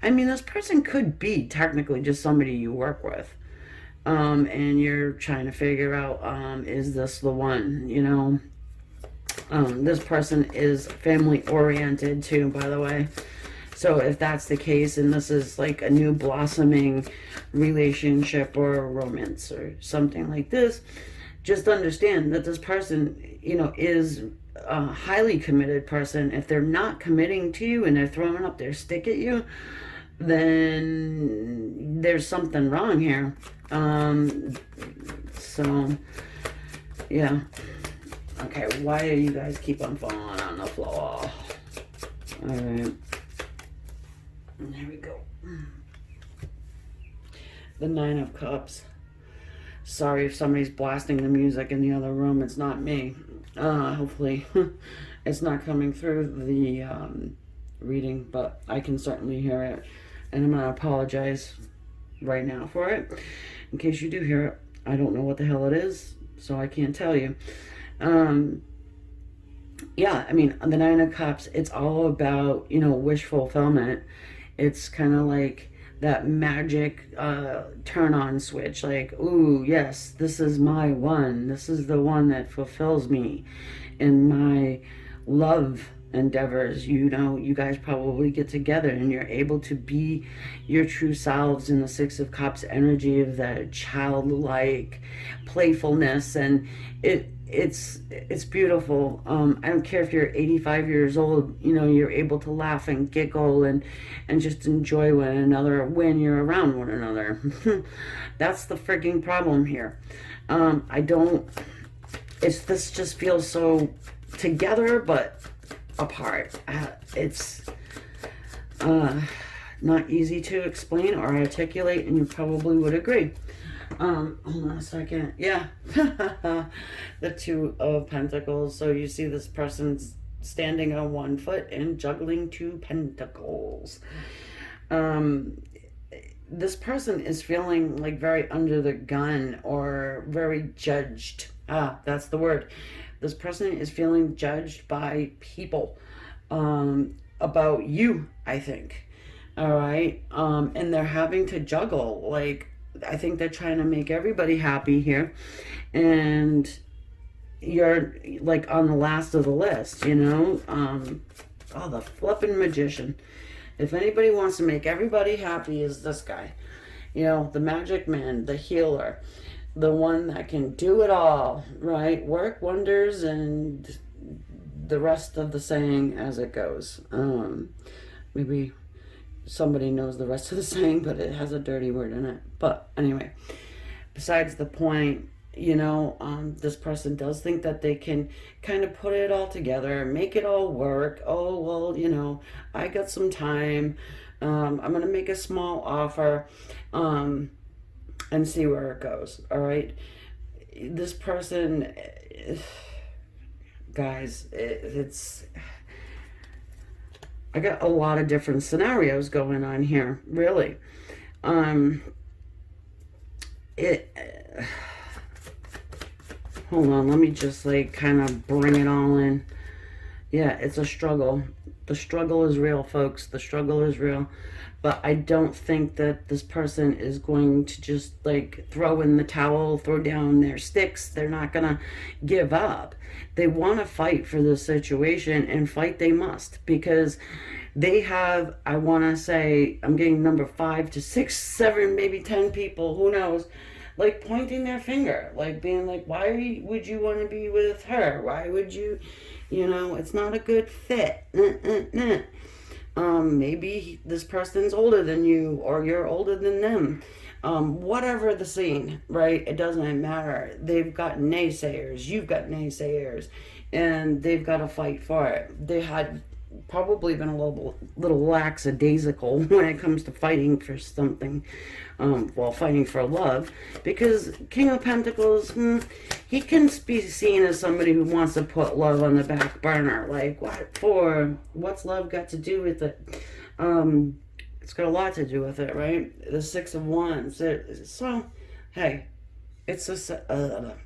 [SPEAKER 1] I mean, this person could be technically just somebody you work with. And you're trying to figure out, is this the one, you know? This person is family oriented too, by the way. So if that's the case, and this is like a new blossoming relationship or romance or something like this, just understand that this person, you know, is a highly committed person. If they're not committing to you and they're throwing up their stick at you, then there's something wrong here. So, yeah. Okay, why do you guys keep on falling on the floor? Alright. There we go. the Nine of Cups. Sorry if somebody's blasting the music in the other room. It's not me. Hopefully it's not coming through the reading, but I can certainly hear it. And I'm going to apologize right now for it. In case you do hear it, I don't know what the hell it is, so I can't tell you. Yeah, I mean, the Nine of Cups, it's all about, wish fulfillment. It's kind of like that magic turn on switch. Like, ooh, yes, this is my one. This is the one that fulfills me in my love endeavors. You guys probably get together and you're able to be your true selves in the Six of Cups energy of that childlike playfulness, and it's beautiful. I don't care if you're 85 years old, you're able to laugh and giggle and just enjoy one another when you're around one another. That's the freaking problem here. This just feels so together but apart. It's not easy to explain or articulate, and you probably would agree. Hold on a second. Yeah. The Two of Pentacles. So you see this person's standing on one foot and juggling two pentacles. This person is feeling like very under the gun or very judged. That's the word. This person is feeling judged by people about you, I think. All right. And they're having to juggle. Like, I think they're trying to make everybody happy here. And you're like on the last of the list, the flippin' magician. If anybody wants to make everybody happy, is this guy. The magic man, the healer, the one that can do it all, right? Work wonders, and the rest of the saying as it goes. Maybe somebody knows the rest of the saying, but it has a dirty word in it. But anyway, besides the point, this person does think that they can kind of put it all together, make it all work. Oh, well, I got some time. I'm going to make a small offer and see where it goes. All right. This person, guys, I got a lot of different scenarios going on here, really. Hold on, let me just kind of bring it all in. Yeah, it's a struggle. The struggle is real, folks. The struggle is real. But I don't think that this person is going to just throw in the towel, throw down their sticks. They're not going to give up. They want to fight for this situation, and fight they must, because they have, I want to say, I'm getting number 5 to 6, 7, maybe 10 people, who knows, pointing their finger, being why would you want to be with her? Why would you, it's not a good fit. Maybe this person's older than you, or you're older than them. Whatever the scene, right? It doesn't matter. They've got naysayers. You've got naysayers. And they've got to fight for it. They had probably been a little lackadaisical when it comes to fighting for something. Fighting for love. Because King of Pentacles, he can be seen as somebody who wants to put love on the back burner. What for? What's love got to do with it? It's got a lot to do with it, right? The Six of Wands. So, hey, it's it's a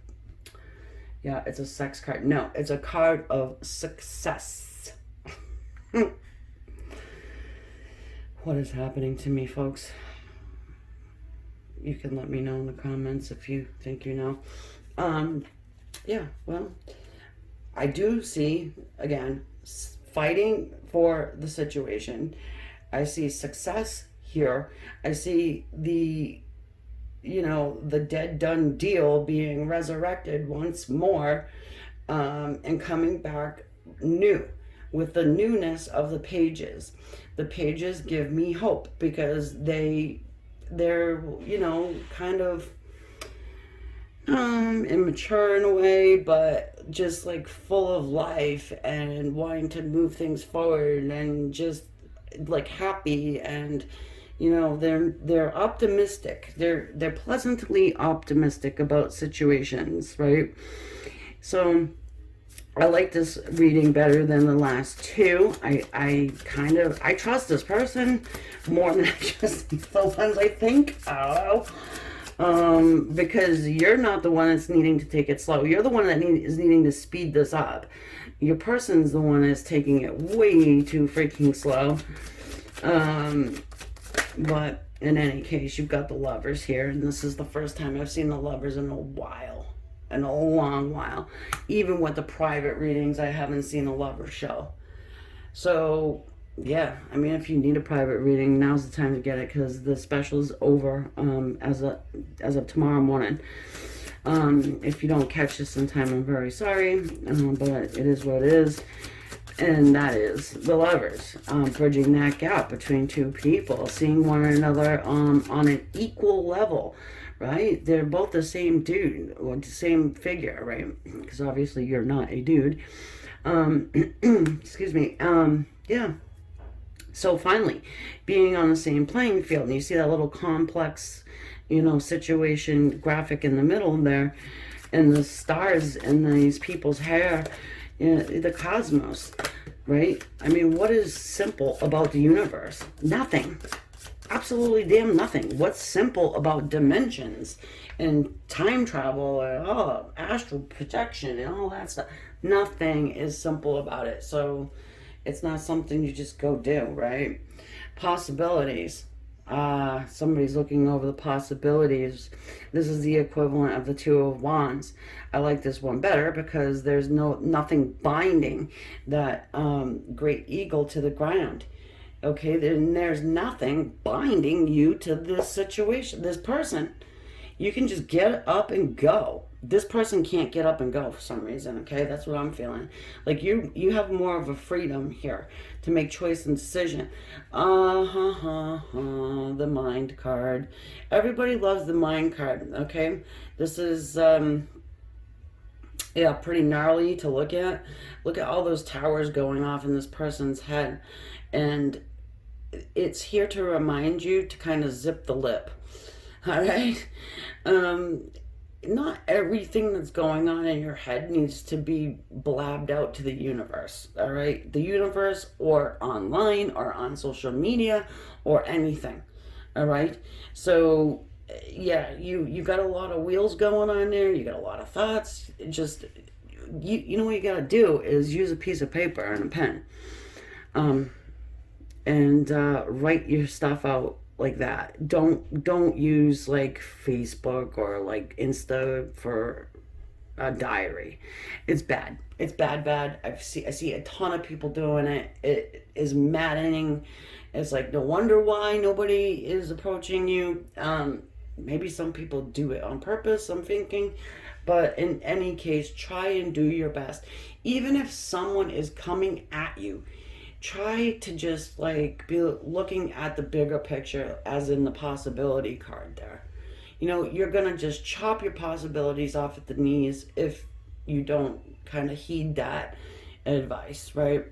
[SPEAKER 1] sex card. No, it's a card of success. What is happening to me, folks? You can let me know in the comments if you think you know. Yeah, well, I do see, again, fighting for the situation. I see success here. I see the dead done deal being resurrected once more, and coming back new, with the newness of the pages. The pages give me hope, because they're kind of immature in a way, but just full of life and wanting to move things forward, and just happy, and You know, they're optimistic. They're pleasantly optimistic about situations, right? So I like this reading better than the last two. I trust this person more than I trust the ones I think. Oh, because you're not the one that's needing to take it slow. You're the one that is needing to speed this up. Your person's the one that's taking it way too freaking slow. But in any case, you've got the Lovers here, and this is the first time I've seen the Lovers in a while. In a long while. Even with the private readings, I haven't seen a Lover show. So, yeah, I mean, if you need a private reading, now's the time to get it, because the special is over as of tomorrow morning. If you don't catch this in time, I'm very sorry, but it is what it is. And that is the Lovers, bridging that gap between two people, seeing one another on an equal level, right? They're both the same dude, or the same figure, right? Because obviously you're not a dude. Excuse me. Yeah. So finally, being on the same playing field, and you see that little complex, situation graphic in the middle there, and the stars in these people's hair, the cosmos, right? I mean, what is simple about the universe? Nothing. Absolutely damn nothing. What's simple about dimensions and time travel and astral projection and all that stuff? Nothing is simple about it. So it's not something you just go do, right? Possibilities. Somebody's looking over the possibilities. This is the equivalent of the Two of Wands. I like this one better because there's nothing binding that great eagle to the ground. Okay, then there's nothing binding you to this situation, this person. You can just get up and go. This person can't get up and go for some reason, okay? That's what I'm feeling. Like you have more of a freedom here to make choice and decision. The Mind card. Everybody loves the Mind card, okay? This is, pretty gnarly to look at. Look at all those towers going off in this person's head. And it's here to remind you to kind of zip the lip. All right? Not everything that's going on in your head needs to be blabbed out to the universe, all right? The universe, or online, or on social media, or anything, all right? So, yeah, you got a lot of wheels going on there. You got a lot of thoughts. Just, you know what you got to do is use a piece of paper and a pen, and write your stuff out like that. Don't use like Facebook or like Insta for a diary. It's bad. It's bad. I see a ton of people doing it. It is maddening. It's like, no wonder why nobody is approaching you. Maybe some people do it on purpose, I'm thinking. But in any case, try and do your best. Even if someone is coming at you, try to just like be looking at the bigger picture, as in the possibility card there. You're gonna just chop your possibilities off at the knees if you don't kind of heed that advice, right?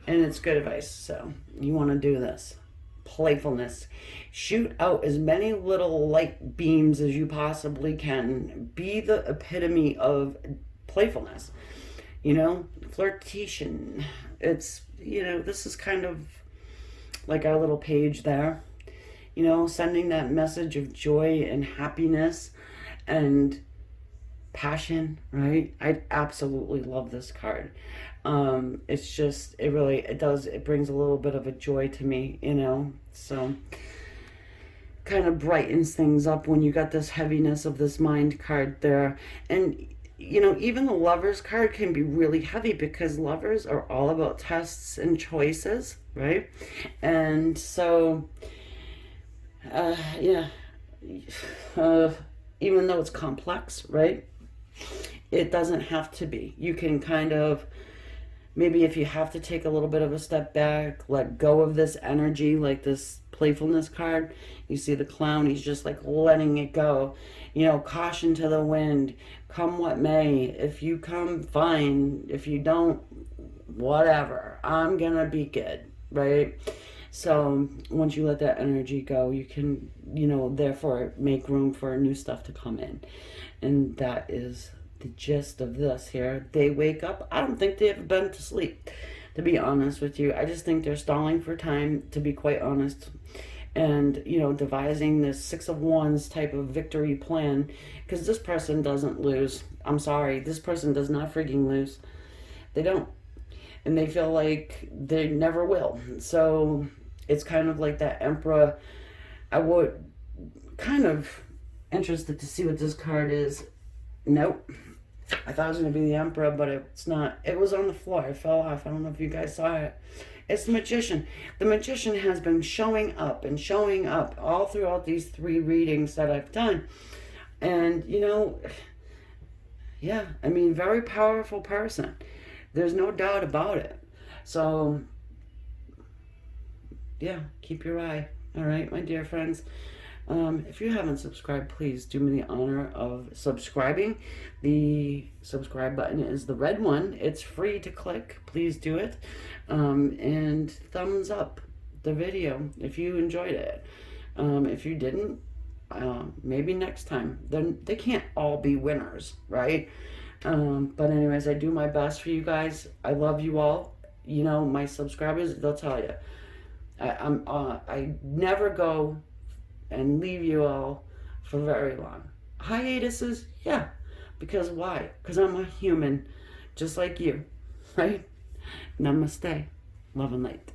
[SPEAKER 1] And it's good advice, so you want to do this. Playfulness. Shoot out as many little light beams as you possibly can. Be the epitome of playfulness. Flirtation. It's, this is kind of like our little page there. Sending that message of joy and happiness and passion, right? I absolutely love this card. It's just, it brings a little bit of a joy to me, so kind of brightens things up when you got this heaviness of this Mind card there. And even the Lovers card can be really heavy because lovers are all about tests and choices, right? And so even though it's complex, right, it doesn't have to be. You can kind of, maybe if you have to take a little bit of a step back, let go of this energy, like this playfulness card. You see the clown, he's just like letting it go. Caution to the wind, come what may. If you come, fine. If you don't, whatever. I'm gonna be good, right? So once you let that energy go, you can, therefore make room for new stuff to come in. And that is the gist of this here. They wake up. I don't think they've been to sleep, to be honest with you. I just think they're stalling for time, to be quite honest. And, devising this Six of Wands type of victory plan, because this person doesn't lose. I'm sorry. This person does not freaking lose. They don't. And they feel like they never will. So it's kind of like that Emperor. I would kind of interested to see what this card is. Nope. I thought it was going to be the Emperor, but it's not. It was on the floor. It fell off. I don't know if you guys saw it. It's the Magician. The Magician has been showing up and showing up all throughout these 3 readings that I've done. And, yeah, I mean, very powerful person. There's no doubt about it. So, yeah, keep your eye. All right, my dear friends. If you haven't subscribed, please do me the honor of subscribing. The subscribe button is the red one. It's free to click. Please do it. And thumbs up the video if you enjoyed it. If you didn't, maybe next time. Then they can't all be winners, right? But anyways, I do my best for you guys. I love you all. My subscribers, they'll tell you. I never go and leave you all for very long. Hiatuses, yeah. Because why? Because I'm a human, just like you, right? Namaste. Love and light.